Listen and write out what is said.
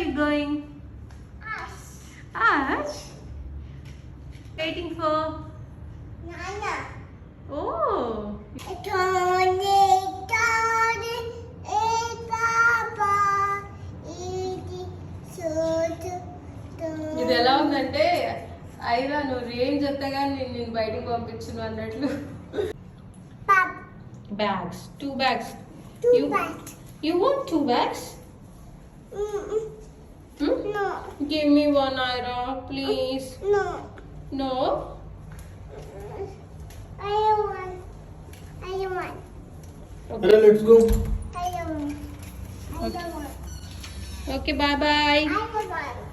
it going? Ash. Ash? Waiting for? Nana. Oh. Tony, Tony, Papa, ఇది సోటు ఇది ఎలా ఉందంటే ఐరా నువ్వు ఏం చెప్తా కానీ నేను బయటికి పంపించును అన్నట్లు. Pap. Bags. 2 bags. Two You- bags. You want 2 bags? Hmm? No, Give me one, Ira, please. no. No? I don't want. I don't want. Hey, let's go. I don't want. I don't want. Okay, bye-bye. I don't want.